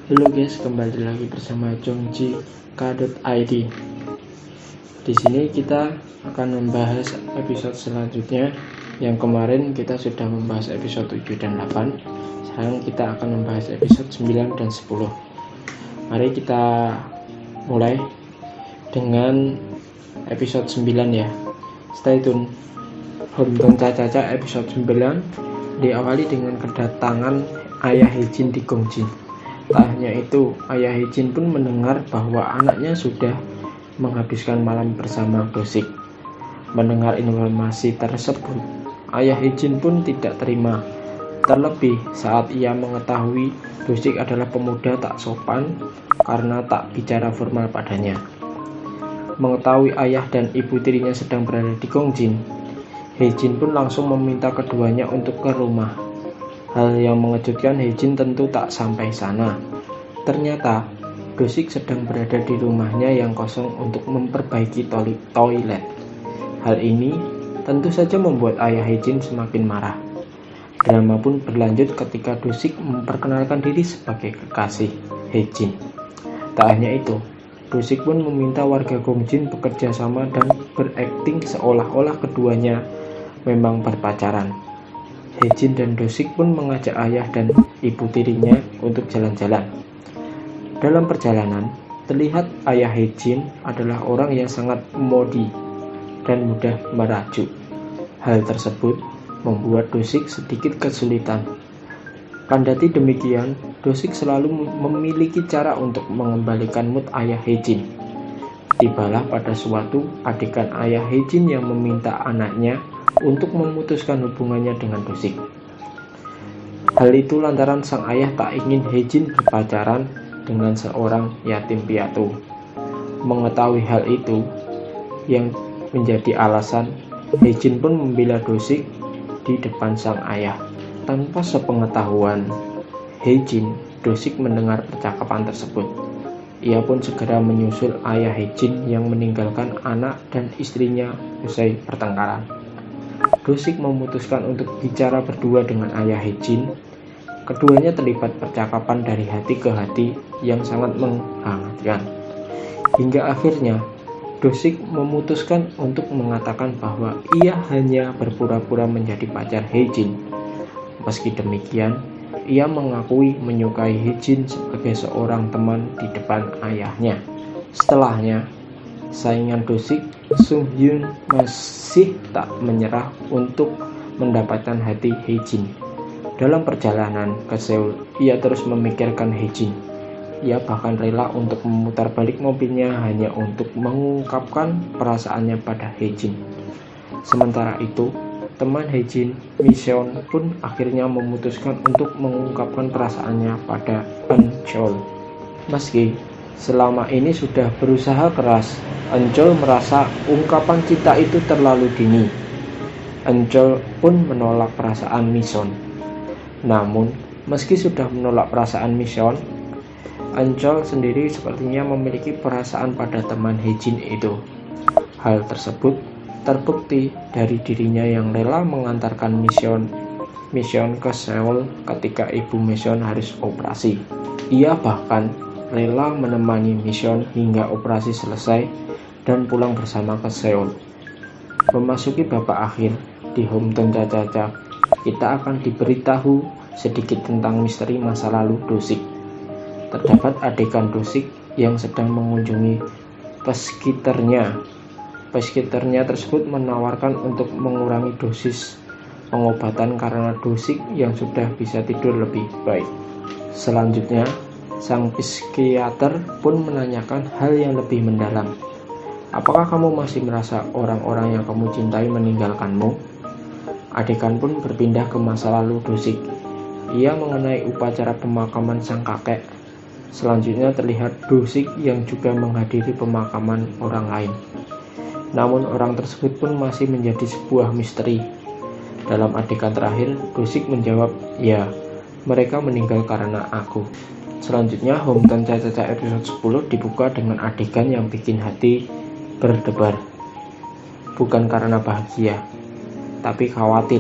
Halo guys, kembali lagi bersama Jongji.id. Di sini kita akan membahas episode selanjutnya. Yang kemarin kita sudah membahas episode 7 dan 8. Sekarang kita akan membahas episode 9 dan 10. Mari kita mulai dengan episode 9 ya. Stay tune. Hometown Caca episode 9 diawali dengan kedatangan ayah Hejin di Gongjin. Tak hanya itu, ayah Hejin pun mendengar bahwa anaknya sudah menghabiskan malam bersama Dosik. Mendengar informasi tersebut, ayah Hejin pun tidak terima. Terlebih saat ia mengetahui Dosik adalah pemuda tak sopan karena tak bicara formal padanya. Mengetahui ayah dan ibu tirinya sedang berada di Gongjin, Hejin pun langsung meminta keduanya untuk ke rumah. Hal yang mengejutkan Hejin tentu tak sampai sana. Ternyata Dosik sedang berada di rumahnya yang kosong untuk memperbaiki toilet. Hal ini tentu saja membuat ayah Hejin semakin marah. Drama pun berlanjut ketika Dosik memperkenalkan diri sebagai kekasih Hejin. Tak hanya itu, Dosik pun meminta warga Gongjin bekerja sama dan berakting seolah-olah keduanya memang berpacaran. Hejin dan Dosik pun mengajak ayah dan ibu tirinya untuk jalan-jalan. Dalam perjalanan, terlihat ayah Hejin adalah orang yang sangat modi dan mudah merajuk. Hal tersebut membuat Dosik sedikit kesulitan. Kendati demikian, Dosik selalu memiliki cara untuk mengembalikan mood ayah Hejin. Tibalah pada suatu adegan ayah Hejin yang meminta anaknya untuk memutuskan hubungannya dengan Dosik. Hal itu lantaran sang ayah tak ingin Hejin berpacaran dengan seorang yatim piatu. Mengetahui hal itu yang menjadi alasan, Hejin pun membela Dosik di depan sang ayah. Tanpa sepengetahuan Hejin, Dosik mendengar percakapan tersebut. Ia pun segera menyusul ayah Hejin yang meninggalkan anak dan istrinya usai pertengkaran. Dosik memutuskan untuk bicara berdua dengan ayah Hejin. Keduanya terlibat percakapan dari hati ke hati yang sangat menghangatkan. Hingga akhirnya Dosik memutuskan untuk mengatakan bahwa ia hanya berpura-pura menjadi pacar Hejin. Meski demikian, ia mengakui menyukai Hejin sebagai seorang teman di depan ayahnya. Setelahnya, saingan Dosik, Sung Hyun, masih tak menyerah untuk mendapatkan hati Hejin. Dalam perjalanan ke Seoul, ia terus memikirkan Hejin. Ia bahkan rela untuk memutar balik mobilnya hanya untuk mengungkapkan perasaannya pada Hejin. Sementara itu, teman Hejin, Miseon, pun akhirnya memutuskan untuk mengungkapkan perasaannya pada Eunchol. Meski selama ini sudah berusaha keras, Eunchol merasa ungkapan cinta itu terlalu dini. Eunchol pun menolak perasaan Miseon. Namun, meski sudah menolak perasaan Miseon, Eunchol sendiri sepertinya memiliki perasaan pada teman Hejin itu. Hal tersebut terbukti dari dirinya yang rela mengantarkan Miseon ke Seoul ketika ibu Miseon harus operasi. Ia bahkan rela menemani Miseon hingga operasi selesai dan pulang bersama ke Seoul. Memasuki babak akhir di Hometown Caca, kita akan diberitahu sedikit tentang misteri masa lalu Dosik. Terdapat adegan Dosik yang sedang mengunjungi psikiaternya. Psikiaternya tersebut menawarkan untuk mengurangi dosis pengobatan karena Dosik yang sudah bisa tidur lebih baik. Selanjutnya, sang psikiater pun menanyakan hal yang lebih mendalam. Apakah kamu masih merasa orang-orang yang kamu cintai meninggalkanmu? Adegan pun berpindah ke masa lalu Dosik. Ia mengenai upacara pemakaman sang kakek. Selanjutnya terlihat Dosik yang juga menghadiri pemakaman orang lain. Namun orang tersebut pun masih menjadi sebuah misteri. Dalam adegan terakhir, Dosik menjawab, "Ya, mereka meninggal karena aku." Selanjutnya, Hometown Caca episode 10 dibuka dengan adegan yang bikin hati berdebar. Bukan karena bahagia, tapi khawatir.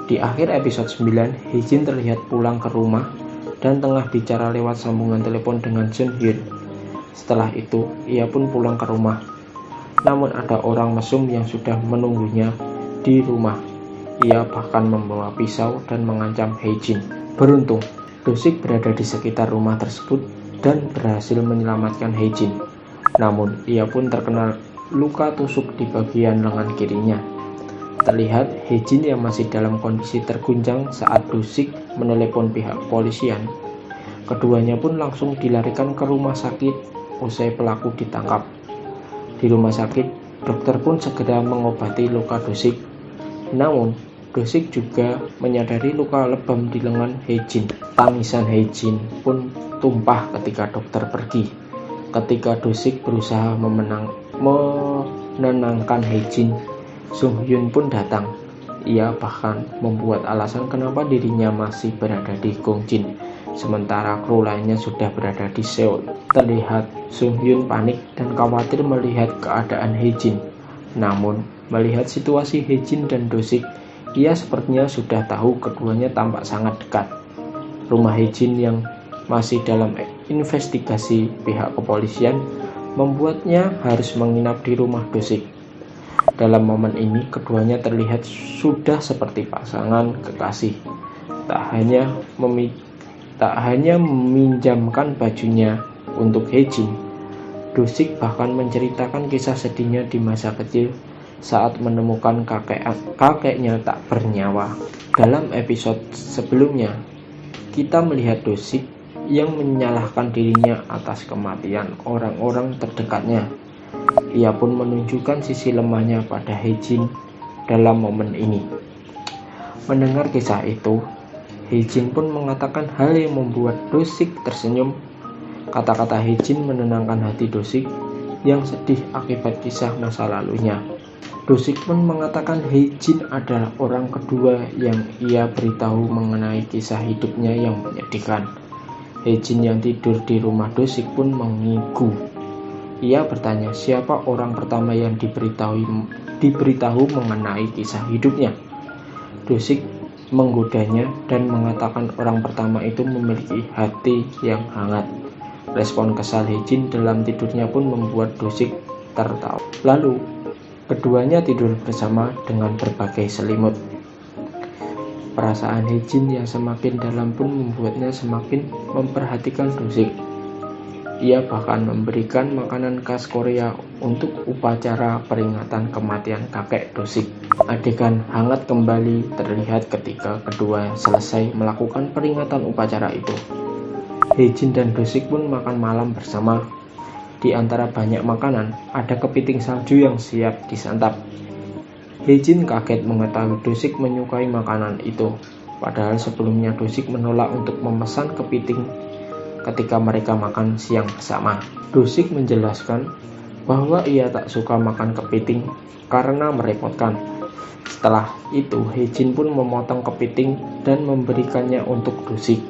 Di akhir episode 9, Hejin terlihat pulang ke rumah dan tengah bicara lewat sambungan telepon dengan Sun Hyun. Setelah itu, ia pun pulang ke rumah. Namun ada orang mesum yang sudah menunggunya di rumah. Ia bahkan membawa pisau dan mengancam Hae-jin. Beruntung, Do-sik berada di sekitar rumah tersebut dan berhasil menyelamatkan Hae-jin. Namun, ia pun terkena luka tusuk di bagian lengan kirinya. Terlihat Hae-jin yang masih dalam kondisi terguncang saat Do-sik menelepon pihak kepolisian. Keduanya pun langsung dilarikan ke rumah sakit usai pelaku ditangkap. Di rumah sakit, dokter pun segera mengobati luka Do-sik. Namun, Do-sik juga menyadari luka lebam di lengan Hae-jin. Tangisan Hae-jin pun tumpah ketika dokter pergi. Ketika Do-sik berusaha menenangkan Hae-jin, Sung Hyun pun datang. Ia bahkan membuat alasan kenapa dirinya masih berada di Gongjin, sementara kru lainnya sudah berada di Seoul. Terlihat Sung Hyun panik dan khawatir melihat keadaan Hae-jin. Namun, melihat situasi Hae-jin dan Do-sik, ia sepertinya sudah tahu keduanya tampak sangat dekat. Rumah Hae-jin yang masih dalam investigasi pihak kepolisian membuatnya harus menginap di rumah Do-sik. Dalam momen ini, keduanya terlihat sudah seperti pasangan kekasih. Tak hanya meminjamkan bajunya untuk Hae-jin, Do-sik bahkan menceritakan kisah sedihnya di masa kecil saat menemukan kakeknya tak bernyawa. Dalam episode sebelumnya, kita melihat Do-sik yang menyalahkan dirinya atas kematian orang-orang terdekatnya. Ia pun menunjukkan sisi lemahnya pada Hae-jin dalam momen ini. Mendengar kisah itu, Hae-jin pun mengatakan hal yang membuat Do-sik tersenyum. Kata-kata Hae-jin menenangkan hati Do-sik yang sedih akibat kisah masa lalunya. Do-sik pun mengatakan Hae-jin adalah orang kedua yang ia beritahu mengenai kisah hidupnya yang menyedihkan. Hae-jin yang tidur di rumah Do-sik pun mengigu. Ia bertanya siapa orang pertama yang diberitahu mengenai kisah hidupnya. Do-sik menggodanya dan mengatakan orang pertama itu memiliki hati yang hangat. Respon kesal Hae-jin dalam tidurnya pun membuat Do-sik tertawa. Lalu, keduanya tidur bersama dengan berbagai selimut. Perasaan Hae-jin yang semakin dalam pun membuatnya semakin memperhatikan Do-sik. Ia bahkan memberikan makanan khas Korea untuk upacara peringatan kematian kakek Do-sik. Adegan hangat kembali terlihat ketika kedua selesai melakukan peringatan upacara itu. Hae-jin dan Do-sik pun makan malam bersama. Di antara banyak makanan, ada kepiting salju yang siap disantap. Hae-jin kaget mengetahui Do-sik menyukai makanan itu. Padahal sebelumnya Do-sik menolak untuk memesan kepiting ketika mereka makan siang bersama. Do-sik menjelaskan bahwa ia tak suka makan kepiting karena merepotkan. Setelah itu, Hae-jin pun memotong kepiting dan memberikannya untuk Do-sik.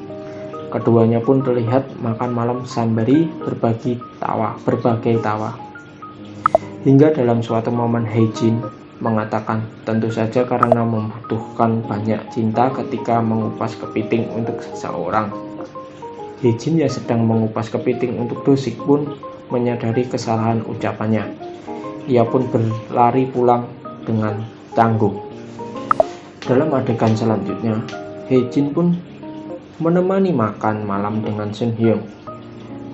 Keduanya pun terlihat makan malam sembari berbagai tawa. Hingga dalam suatu momen Hae-jin mengatakan tentu saja karena membutuhkan banyak cinta ketika mengupas kepiting untuk seseorang. Hae-jin yang sedang mengupas kepiting untuk Do-sik pun menyadari kesalahan ucapannya. Ia pun berlari pulang dengan canggung. Dalam adegan selanjutnya, Hae-jin pun menemani makan malam dengan Sun Hyun.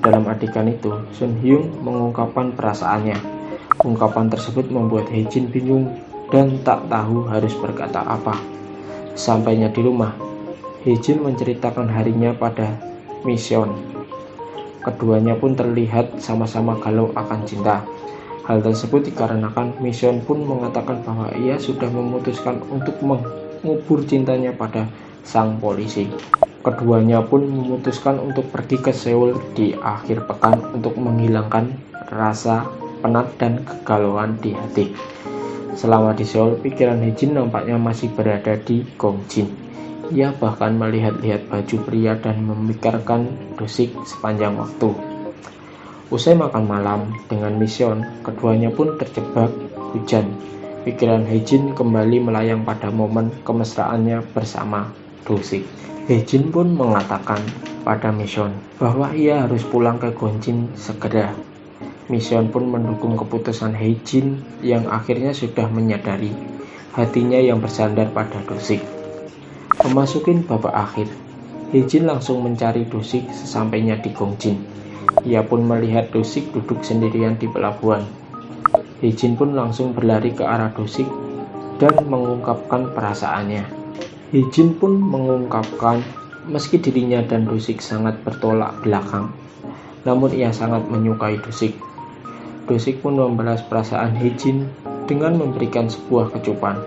Dalam adegan itu, Sun Hyun mengungkapkan perasaannya. Ungkapan tersebut membuat Hae-jin bingung dan tak tahu harus berkata apa. Sampainya di rumah, Hae-jin menceritakan harinya pada Mission. Keduanya pun terlihat sama-sama galau akan cinta. Hal tersebut dikarenakan Mission pun mengatakan bahwa ia sudah memutuskan untuk mengubur cintanya pada sang polisi. Keduanya pun memutuskan untuk pergi ke Seoul di akhir pekan untuk menghilangkan rasa penat dan kegalauan di hati. Selama di Seoul, pikiran Hae-jin nampaknya masih berada di Gongjin. Ia bahkan melihat-lihat baju pria dan memikirkan Do-sik sepanjang waktu. Usai makan malam dengan Mission, keduanya pun terjebak hujan. Pikiran Hae-jin kembali melayang pada momen kemesraannya bersama. Do-sik. Hye-jin pun mengatakan pada Mission bahwa ia harus pulang ke Gonjin segera. Mission pun mendukung keputusan Hye-jin yang akhirnya sudah menyadari hatinya yang bersandar pada Do-sik. Memasuki babak akhir, Hye-jin langsung mencari Do-sik sesampainya di Gongjin. Ia pun melihat Do-sik duduk sendirian di pelabuhan. Hye-jin pun langsung berlari ke arah Do-sik dan mengungkapkan perasaannya. Hye-jin pun mengungkapkan meski dirinya dan Do-sik sangat bertolak belakang, namun ia sangat menyukai Do-sik. Do-sik pun membalas perasaan Hye-jin dengan memberikan sebuah kecupan.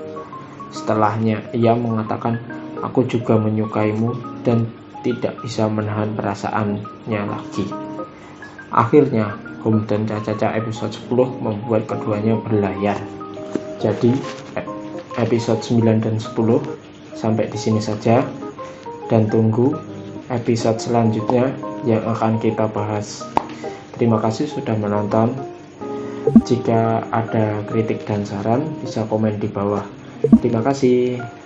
Setelahnya ia mengatakan, "Aku juga menyukaimu," dan tidak bisa menahan perasaannya lagi. Akhirnya, Home dan Cha-Cha-Cha episode 10 membuat keduanya berlayar. Jadi, episode 9 dan 10 sampai di sini saja, dan tunggu episode selanjutnya yang akan kita bahas. Terima kasih sudah menonton. Jika ada kritik dan saran, bisa komen di bawah. Terima kasih.